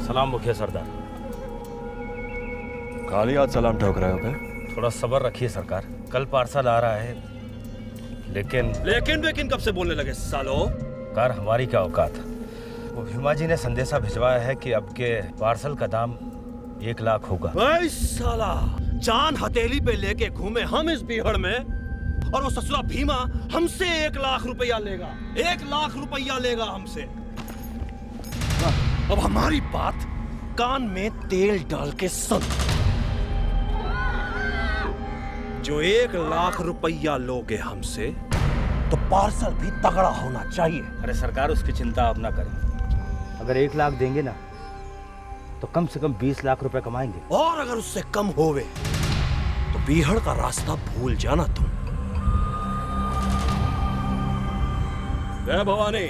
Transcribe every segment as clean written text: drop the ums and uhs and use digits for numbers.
सलाम मुखिया सरदार। खाली हाथ सलाम ठोक रहे हो क्या? थोड़ा सब्र रखिए सरकार, कल पार्सल आ रहा है। लेकिन कब से बोलने लगे सालो? कार हमारी क्या औकात। वो भीमा जी ने संदेशा भिजवाया है कि अब के पार्सल का दाम 1 लाख होगा। भाई साला, जान हथेली पे लेके घूमे हम इस बीहड़ में, और वो ससुरा भीमा हमसे 1 लाख रुपया लेगा। 1 लाख रुपया लेगा हमसे। अब हमारी बात कान में तेल डाल के सुन। जो 1 लाख रुपया लोगे हमसे, तो पार्सल भी तगड़ा होना चाहिए। अरे सरकार, उसकी चिंता आप ना करें। अगर 1 लाख देंगे ना, तो कम से कम 20 लाख रुपए कमाएंगे। और अगर उससे कम होवे, तो बीहड़ का रास्ता भूल जाना तुम। जय भवानी।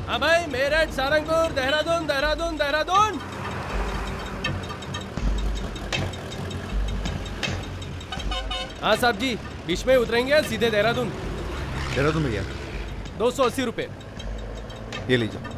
हाँ भाई, मेरठ, सारंगपुर, देहरादून, देहरादून, देहरादून। हाँ साहब जी, बीच में उतरेंगे, सीधे देहरादून। देहरादून भैया 280 रुपये। ये लीजिए।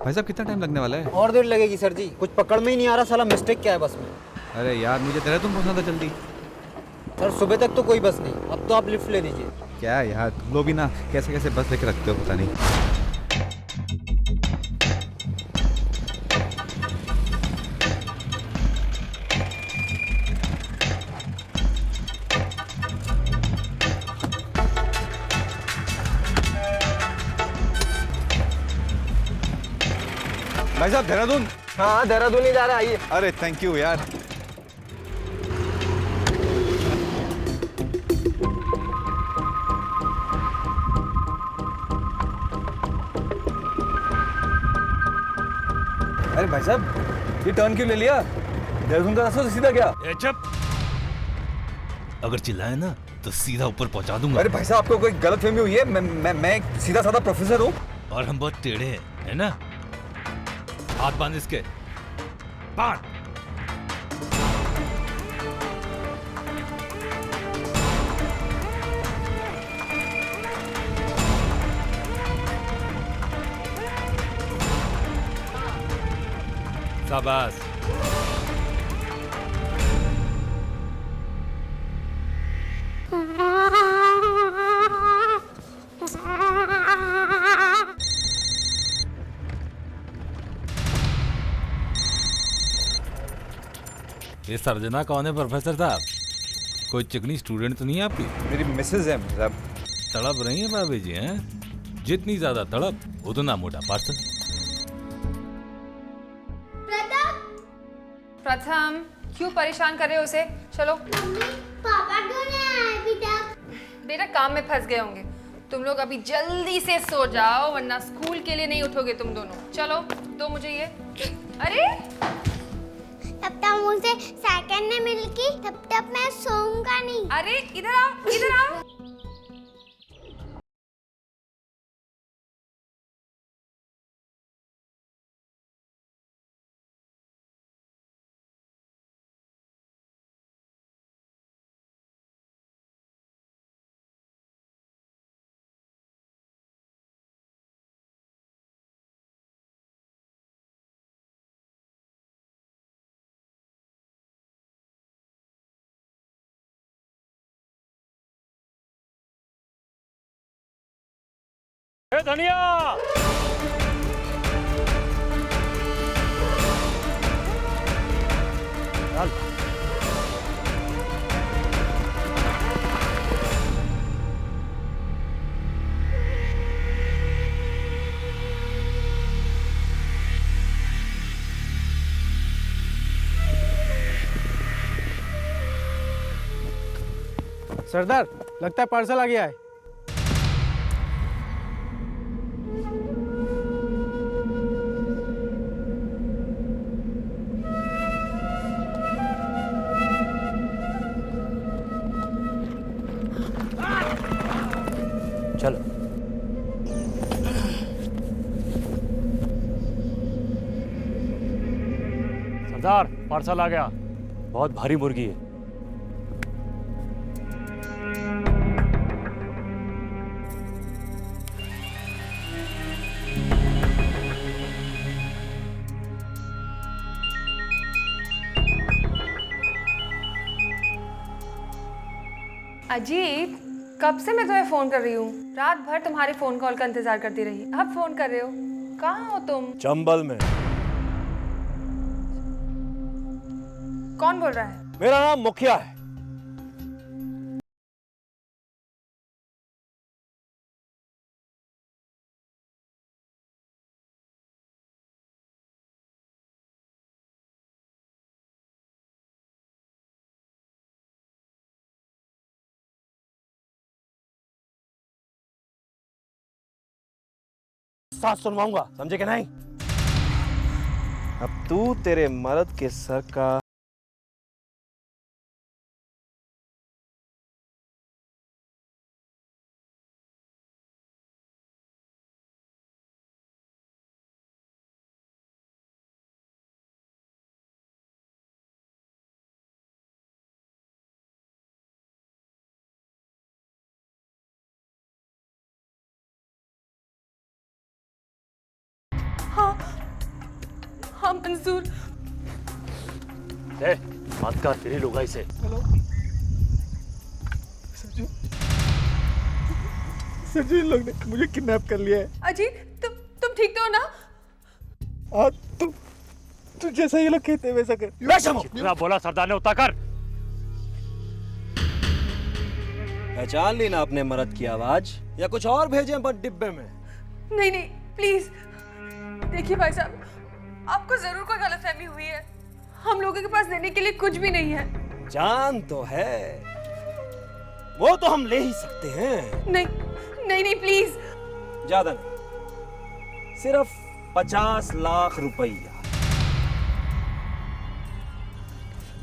भाई साहब, कितना टाइम लगने वाला है? और देर लगेगी सर जी, कुछ पकड़ में ही नहीं आ रहा। साला मिस्टेक क्या है बस में? अरे यार, मुझे देहरादून पहुंचना था जल्दी। सर सुबह तक तो कोई बस नहीं, अब तो आप लिफ्ट ले लीजिए। क्या यार, तुम लोग भी ना कैसे कैसे बस लेके रखते हो, पता नहीं। भाई साहब, देहरादून। हाँ, देहरादून ही जा रहा है, आइए। अरे थैंक यू यार। अरे भाई साहब, ये टर्न क्यों ले लिया? देहरादून का रास्ता तो सीधा गया। ए चुप! अगर चिल्लाए ना तो सीधा ऊपर पहुंचा दूंगा। अरे भाई साहब, आपको कोई गलतफहमी हुई है। मैं एक सीधा साधा प्रोफेसर हूँ। और हम बहुत टेढ़े हैं, है ना? हाथ बांध इसके, बांध। शाबाश। ये सर्जना कौन है प्रोफेसर साहब? कोई चिकनी स्टूडेंट तो नहीं है आपकी? मेरी मिसेज है साहब। तड़प रही है भाभी जी, हैं? जितनी ज्यादा तड़प उतना मोटा पार्सल। प्रथम, क्यों परेशान कर रहे हो उसे? चलो। मम्मी, पापा क्यों नहीं आए अभी तक? बेटा काम में फंस गए होंगे। तुम लोग अभी जल्दी से सो जाओ वरना स्कूल के लिए नहीं उठोगे तुम दोनों। चलो दो मुझे ये। अरे तब तक मुझे सेकंड ने मिलकी तब तक मैं सोऊंगा नहीं। अरे इधर आओ इधर आओ। धनिया सरदार लगता है पार्सल आ गया है। चलो। सरदार पार्सल आ गया। बहुत भारी मुर्गी है। अजीत कब से मैं तुम्हें फोन कर रही हूँ। रात भर तुम्हारे फोन कॉल का इंतजार करती रही। अब फोन कर रहे हो। कहाँ हो तुम? चंबल में। कौन बोल रहा है? मेरा नाम मुखिया है। साथ सुनवाऊंगा, समझे कि नहीं? अब तू तेरे मर्द के सर का हाँ हाँ मंसूर। मत कर तेरी लुगाई से। सर जी इन लोग ने मुझे किडनैप कर लिया है। अजीत तुम ठीक तो हो ना? हाँ तू जैसा ये लोग कहते हैं वैसा कर। जितना बोला सरदार ने उतना कर। पहचान ली ना अपने मर्द की आवाज, या कुछ और भेजे बस डिब्बे में? नहीं नहीं प्लीज। देखिए भाई साहब, आपको जरूर कोई गलतफहमी हुई है। हम लोगों के पास देने के लिए कुछ भी नहीं है। जान तो है, वो तो हम ले ही सकते हैं। नहीं नहीं नहीं प्लीज। ज्यादा नहीं, सिर्फ 50 लाख रुपया।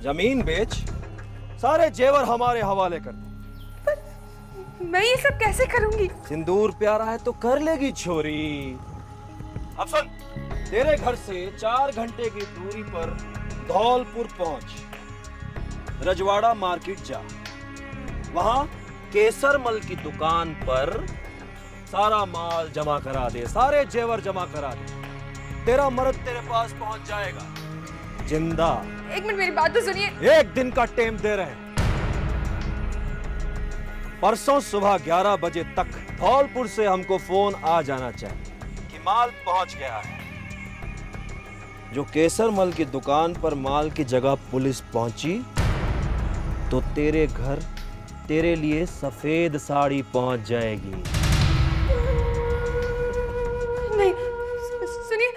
जमीन बेच, सारे जेवर हमारे हवाले कर दे। मैं ये सब कैसे करूंगी? सिंदूर प्यारा है तो कर लेगी छोरी। अब सुन, तेरे घर से 4 घंटे की दूरी पर धौलपुर पहुंच, रजवाड़ा मार्केट जा। वहां केसरमल की दुकान पर सारा माल जमा करा दे, सारे जेवर जमा करा दे। तेरा मर्द तेरे पास पहुंच जाएगा जिंदा। एक मिनट मेरी बात तो सुनिए। 1 दिन का टाइम दे रहे हैं। परसों सुबह 11 बजे तक धौलपुर से हमको फोन आ जाना चाहिए कि माल पहुंच गया है। जो केसरमल की दुकान पर माल की जगह पुलिस पहुंची तो तेरे घर तेरे लिए सफेद साड़ी पहुंच जाएगी। नहीं सुनिए।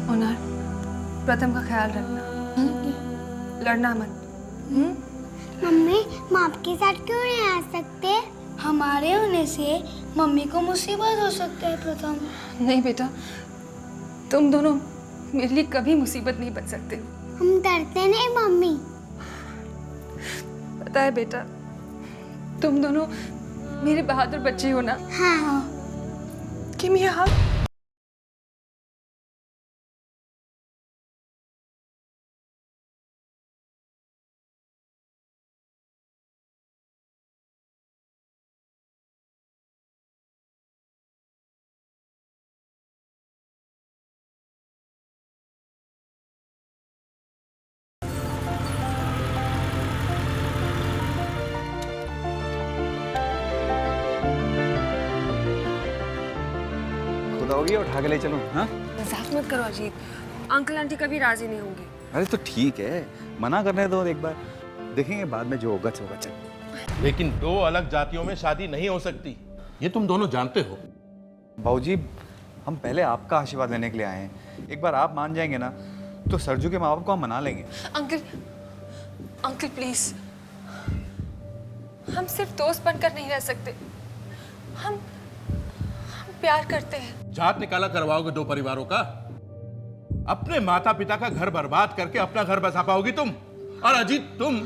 ओनर, प्रथम का ख्याल रखना, लड़ना मत। मम्मी, हम आपके साथ क्यों नहीं आ सकते? हमारे होने से मम्मी को मुसीबत हो सकता है प्रथम। नहीं बेटा, तुम दोनों मेरे लिए कभी मुसीबत नहीं बन सकते। हम डरते नहीं मम्मी। पता है बेटा, तुम दोनों मेरे बहादुर बच्चे हो ना। हाँ। Give me a hug. होगी उठा के ले चलूं? हाँ, मजाक मत करो अजीत, अंकल आंटी कभी राजी नहीं होंगे। अरे तो ठीक है, मना करने दो एक बार, देखेंगे बाद में जो होगा होगा। चल। लेकिन दो अलग जातियों में शादी नहीं हो सकती, ये तुम दोनों जानते हो। बाबूजी, हम पहले आपका आशीर्वाद लेने के लिए आए हैं। एक बार आप मान जाएंगे ना तो सरजू के माँ बाप को हम मना लेंगे। अंकल प्लीज, हम सिर्फ दोस्त बनकर नहीं रह सकते। हम प्यार करते हैं। जात निकाला करवाओगे दो परिवारों का? अपने माता पिता का घर बर्बाद करके अपना घर बसा पाओगी तुम? और अजीत तुम?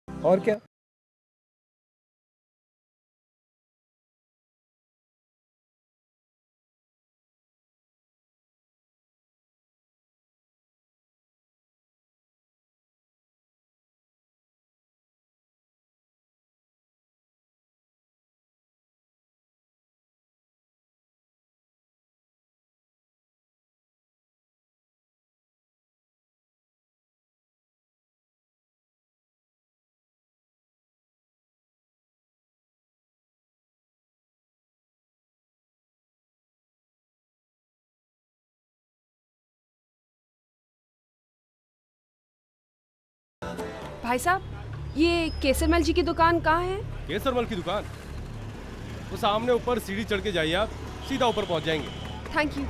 और क्या? भाई साहब, ये केसरमल जी की दुकान कहाँ है? केसरमल की दुकान? वो सामने ऊपर सीढ़ी चढ़ के जाइए, आप सीधा ऊपर पहुंच जाएंगे। Thank you.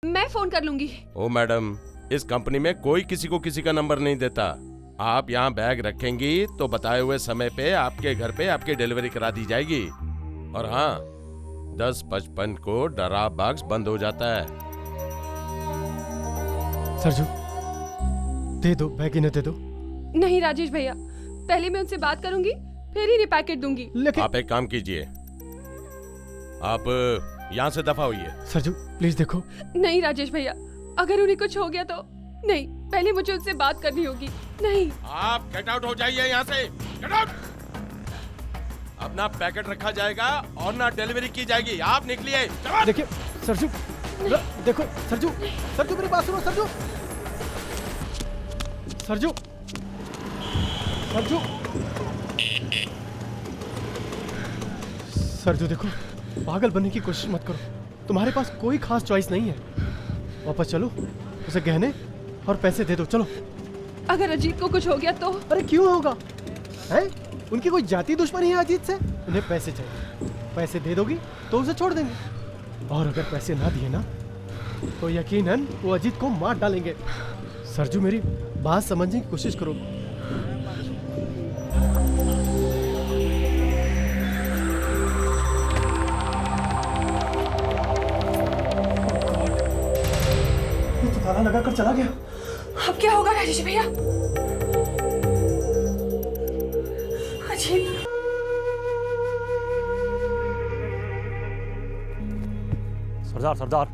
मैं फोन कर लूंगी। ओ मैडम, इस कंपनी में कोई किसी को किसी का नंबर नहीं देता। आप यहाँ बैग रखेंगी तो बताए हुए समय पे आपके घर पे आपकी डिलीवरी करा दी जाएगी। और हाँ, 10:55 को ड्रॉप बॉक्स बंद हो जाता है। सरजू, दे दो, बैग इन्हें दे दो। नहीं राजेश भैया, पहले मैं उनसे बात करूंगी, फिर ही पैकेट दूंगी। आप एक काम कीजिए, आप यहाँ से दफा होइए। सरजू प्लीज देखो। नहीं राजेश भैया, अगर उन्हें कुछ हो गया तो नहीं, पहले मुझे उनसे बात करनी होगी। नहीं, आप गेट आउट हो जाइए यहाँ से, गेट आउट। अपना पैकेट रखा जाएगा और ना डिलीवरी की जाएगी। आप निकलिए। देखिए सरजू, देखो सरजू, सरजू मेरी बात सुनो सरजू, सरजू, सरजू, सरजू देखो, पागल बनने की कोशिश मत करो। तुम्हारे पास कोई खास चॉइस नहीं है। वापस चलो, उसे गहने और पैसे दे दो, चलो। अगर अजीत को कुछ हो गया तो? अरे क्यों होगा, हैं? उनकी कोई जाति दुश्मनी है अजीत से? उन्हें पैसे चाहिए, पैसे दे दोगी तो उसे छोड़ देंगे। और अगर पैसे ना दिए ना तो यकीनन वो अजीत को मार डालेंगे। सरजू मेरी बात समझने की कोशिश करो। ये तो ताला लगा कर चला गया। अब क्या होगा राजेश भैया? अजीत, सरदार,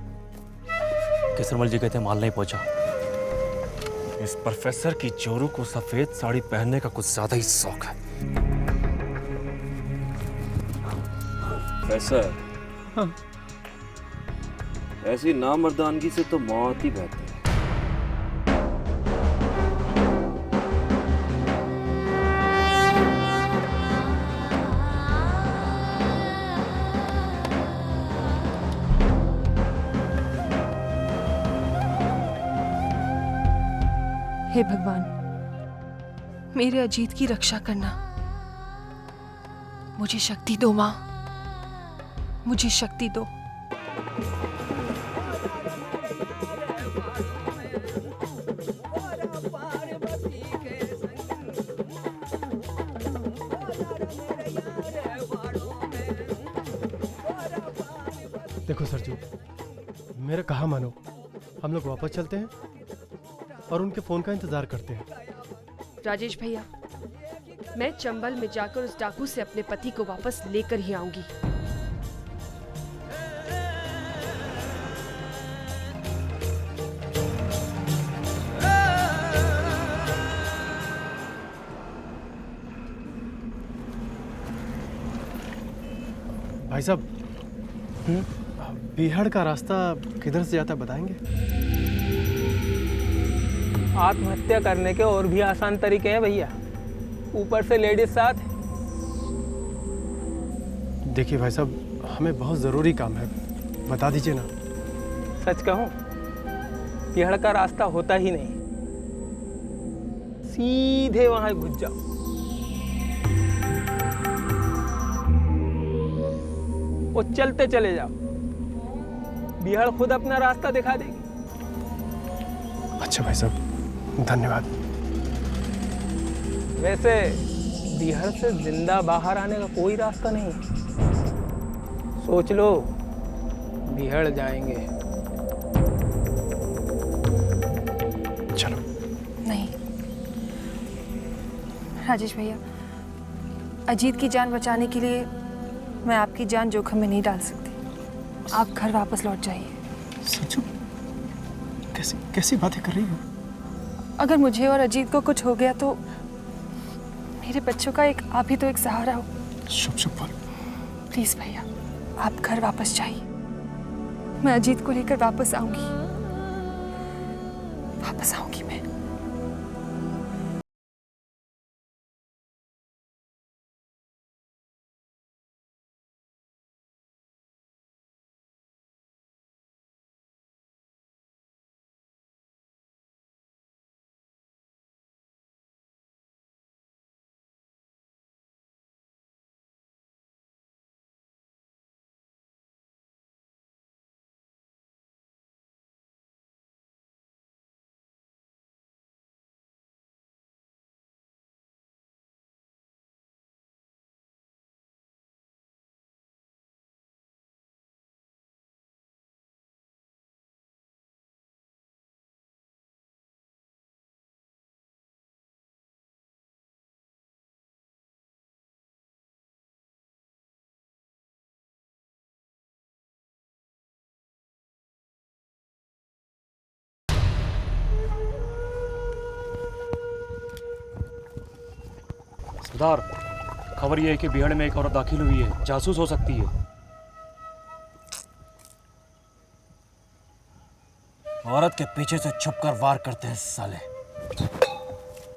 केसरमल जी कहते हैं माल नहीं पहुंचा। इस प्रोफेसर की चोरू को सफेद साड़ी पहनने का कुछ ज्यादा ही शौक है। प्रोफेसर, ऐसी नामर्दानगी से तो मौत ही बेहतर है। हे भगवान, मेरे अजीत की रक्षा करना। मुझे शक्ति दो माँ, मुझे शक्ति दो। देखो सरजू, मेरा कहा मानो, हम लोग वापस चलते हैं और उनके फोन का इंतजार करते हैं। राजेश भैया, मैं चंबल में जाकर उस डाकू से अपने पति को वापस लेकर ही आऊंगी। भाई साहब, बिहाड़ का रास्ता किधर से जाता है बताएंगे? आत्महत्या करने के और भी आसान तरीके हैं भैया, ऊपर से लेडीज साथ। देखिए भाई साहब, हमें बहुत ज़रूरी काम है, बता दीजिए ना। सच कहूं, बिहाड़ का रास्ता होता ही नहीं, सीधे वहां घुस जाओ। वो चलते चले जाओ, बिहाड़ खुद अपना रास्ता दिखा देगी। अच्छा भाई साहब, धन्यवाद। वैसे बिहार से जिंदा बाहर आने का कोई रास्ता नहीं है। सोच लो, बिहार जाएंगे। चलो। नहीं राजेश भैया, अजीत की जान बचाने के लिए मैं आपकी जान जोखिम में नहीं डाल सकती। आप घर वापस लौट जाइए। सचू, कैसी बातें कर रही हो? अगर मुझे और अजीत को कुछ हो गया तो मेरे बच्चों का एक आप ही तो एक सहारा हो। शुभ बोल। प्लीज भैया, आप घर वापस जाइए। मैं अजीत को लेकर वापस आऊंगी, वापस आऊंगी मैं। सरदार, खबर ये है कि बिहाड़ में एक औरत दाखिल हुई है, जासूस हो सकती है। औरत के पीछे से छुपकर वार करते हैं साले।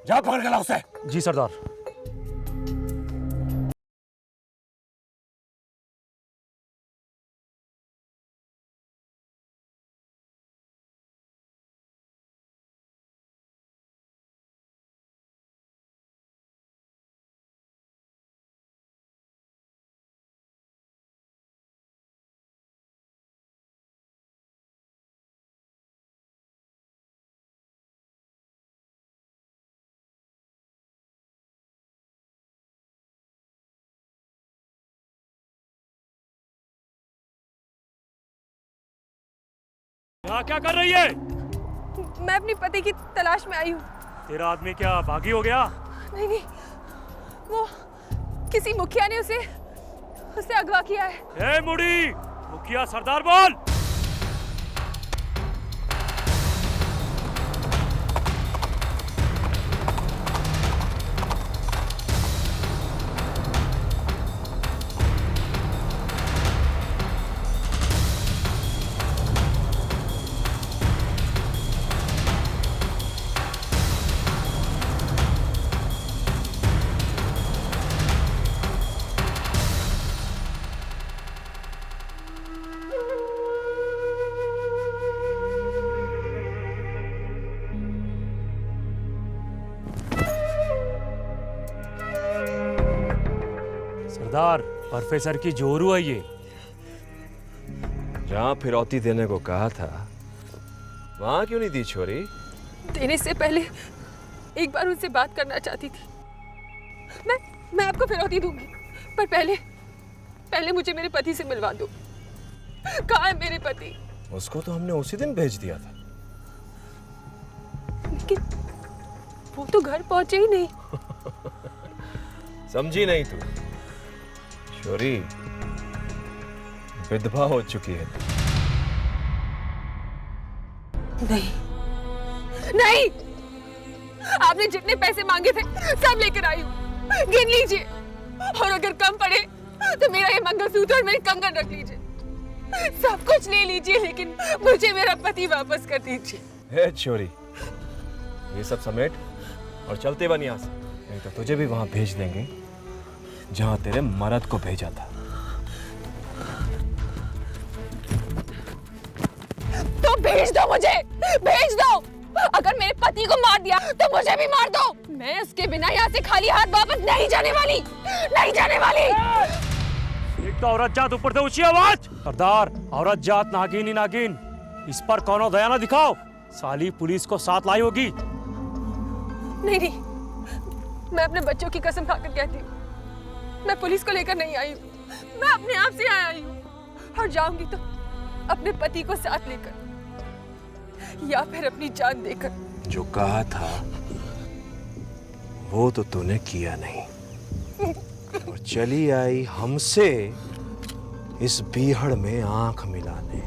जा पकड़ के लाओ उसे। जी सरदार। यहाँ क्या कर रही है? मैं अपनी पति की तलाश में आई हूँ। तेरा आदमी क्या भागी हो गया? नहीं नहीं, वो किसी मुखिया ने उसे अगवा किया है। ए मुड़ी, मुखिया सरदार बोल। सरदार, प्रोफेसर की जोरू है ये। जहाँ फिरौती देने को कहा था वहां क्यों नहीं दी छोरी? देने से पहले एक बार उनसे बात करना चाहती थी। मैं आपको फिरौती दूंगी, पर पहले मुझे मेरे पति से मिलवा दो। कहाँ है मेरे पति? उसको तो हमने उसी दिन भेज दिया था। लेकिन वो तो घर पहुंचे ही नहीं। समझी नहीं तू? छोरी विधवा हो चुकी है। नहीं, आपने जितने पैसे मांगे थे सब लेकर आई हूँ। गिन लीजिए, और अगर कम पड़े तो मेरा ये मंगलसूत्र और मेरी कंगन रख लीजिए। सब कुछ ले लीजिए, लेकिन मुझे मेरा पति वापस कर दीजिए। हे छोरी, ये सब समेट और चलते बन यहाँ से, नहीं तो तुझे भी वहां भेज देंगे जहां तेरे मर्द को भेजा था। तो भेज दो मुझे, भेज दो। अगर मेरे पति को मार दिया तो मुझे भी मार दो। मैं उसके बिना यहाँ से खाली हाथ वापस नहीं जाने वाली, नहीं जाने वाली। एक तो औरत जात, ऊपर से ऊंची आवाज। सरदार, औरत जात नागिन ही नागिन, इस पर कौनो दया ना दिखाओ। साली पुलिस को साथ लाई होगी। नहीं, मैं अपने बच्चों की कसम खाकर कहती हूँ, मैं पुलिस को लेकर नहीं आई हूँ। मैं अपने आप से आई हूँ, और जाऊंगी तो अपने पति को साथ लेकर, या फिर अपनी जान देकर। जो कहा था वो तो तूने किया नहीं, और चली आई हमसे इस बीहड़ में आंख मिलाने।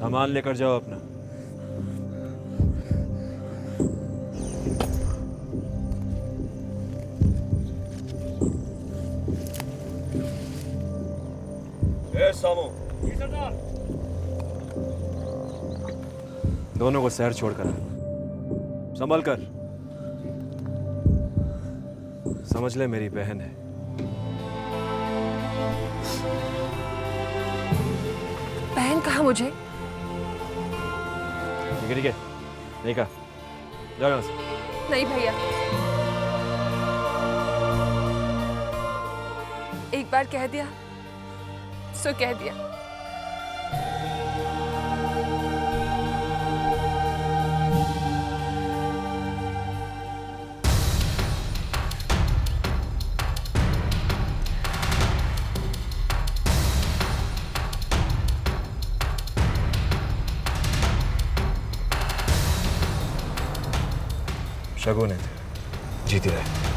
सामान लेकर जाओ अपना। ए सामो, दोनों को शहर छोड़कर संभल कर। समझ ले मेरी बहन है। बहन कहा मुझे? ठीक है, नहीं कहा। जाओ यहाँ से। नहीं भैया, एक बार कह दिया सो कह दिया। शगुन है, जीती रहे।